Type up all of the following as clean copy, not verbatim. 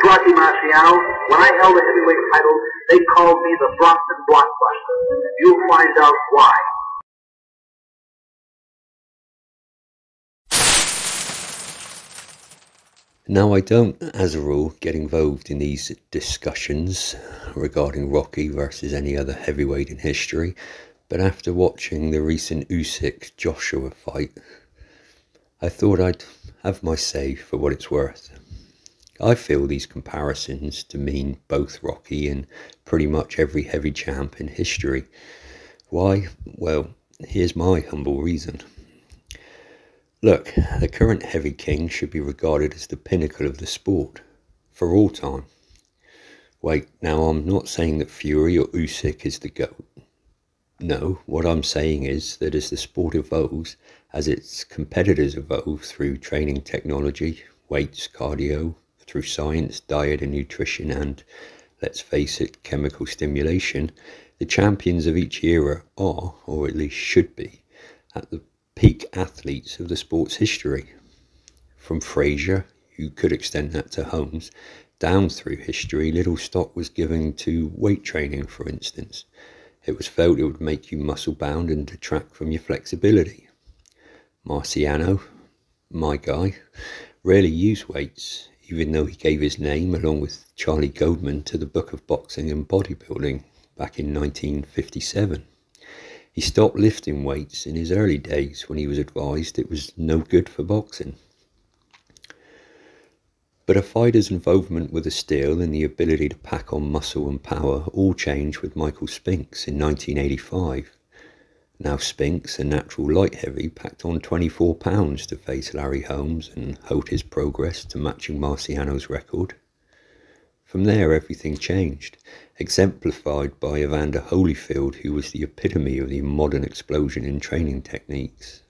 is Rocky Marciano. When I held the heavyweight title, they called me the Brockton Blockbuster. You'll find out why. Now, I don't, as a rule, get involved in these discussions regarding Rocky versus any other heavyweight in history, but after watching the recent Usyk-Joshua fight, I thought I'd have my say for what it's worth. I feel these comparisons demean both Rocky and pretty much every heavy champ in history. Why? Well, here's my humble reason. Look, the current heavy king should be regarded as the pinnacle of the sport, for all time. Wait, now I'm not saying that Fury or Usyk is the GOAT. No, what I'm saying is that as the sport evolves, as its competitors evolve through training technology, weights, cardio, through science, diet and nutrition and, let's face it, chemical stimulation, the champions of each era are, or at least should be, at the peak athletes of the sport's history. From Frazier, you could extend that to Holmes, down through history, little stock was given to weight training, for instance. It was felt it would make you muscle-bound and detract from your flexibility. Marciano, my guy, rarely used weights, even though he gave his name, along with Charlie Goldman, to the Book of Boxing and Bodybuilding back in 1957. He stopped lifting weights in his early days when he was advised it was no good for boxing. But a fighter's involvement with the steel and the ability to pack on muscle and power all changed with Michael Spinks in 1985. Now Spinks, a natural light heavy, packed on 24 pounds to face Larry Holmes and halt his progress to matching Marciano's record. From there, everything changed, exemplified by Evander Holyfield, who was the epitome of the modern explosion in training techniques.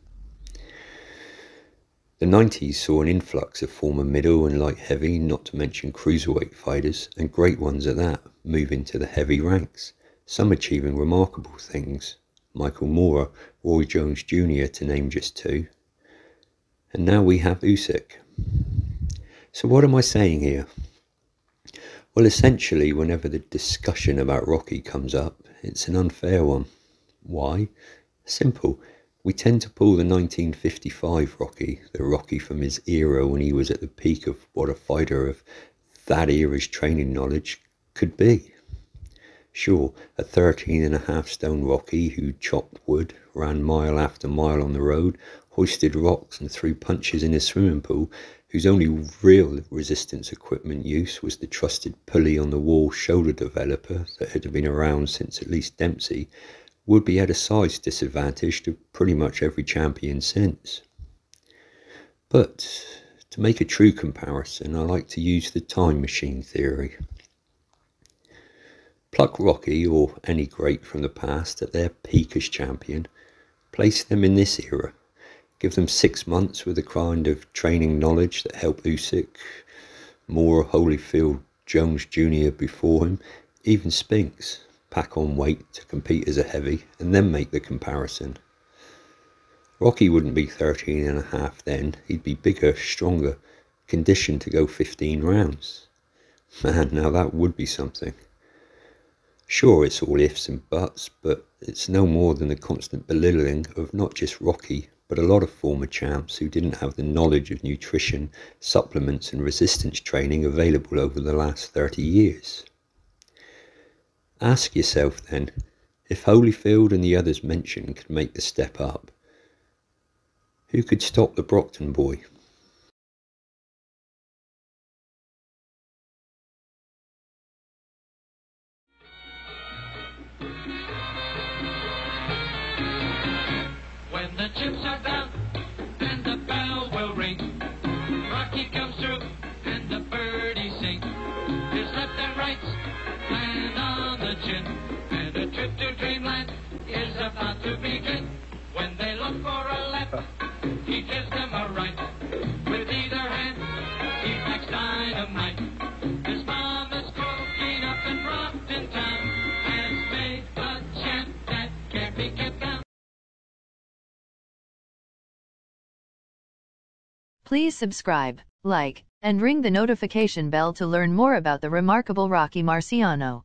The 90s saw an influx of former middle and light heavy, not to mention cruiserweight fighters, and great ones at that, move into the heavy ranks, some achieving remarkable things. Michael Moorer, Roy Jones Jr. to name just two. And now we have Usyk. So what am I saying here? Well, essentially, whenever the discussion about Rocky comes up, it's an unfair one. Why? Simple. We tend to pull the 1955 Rocky, the Rocky from his era when he was at the peak of what a fighter of that era's training knowledge could be. Sure, a 13.5 stone Rocky who chopped wood, ran mile after mile on the road, hoisted rocks and threw punches in his swimming pool, whose only real resistance equipment use was the trusted pulley on the wall shoulder developer that had been around since at least Dempsey, would be at a size disadvantage to pretty much every champion since. But to make a true comparison, I like to use the time machine theory. Pluck Rocky or any great from the past at their peak as champion, place them in this era. Give them 6 months with the kind of training knowledge that helped Usyk, Moore, Holyfield, Jones Jr. before him, even Spinks, pack on weight to compete as a heavy, and then make the comparison. Rocky wouldn't be 13.5 then, he'd be bigger, stronger, conditioned to go 15 rounds. Man, now that would be something. Sure, it's all ifs and buts, but it's no more than the constant belittling of not just Rocky, but a lot of former champs who didn't have the knowledge of nutrition, supplements and resistance training available over the last 30 years. Ask yourself then, if Holyfield and the others mentioned could make the step up, who could stop the Brockton boy? When the chips are down and the bell will ring, Rocky comes through and the birdies sing. His left and rights land on the chin, and a trip to dreamland is about to begin. When they look for a left, he gives them a right. With either hand, he packs dynamite. His mama's cooking up in Brockton town has made a champ that can't be kept down. Please subscribe, like, and ring the notification bell to learn more about the remarkable Rocky Marciano.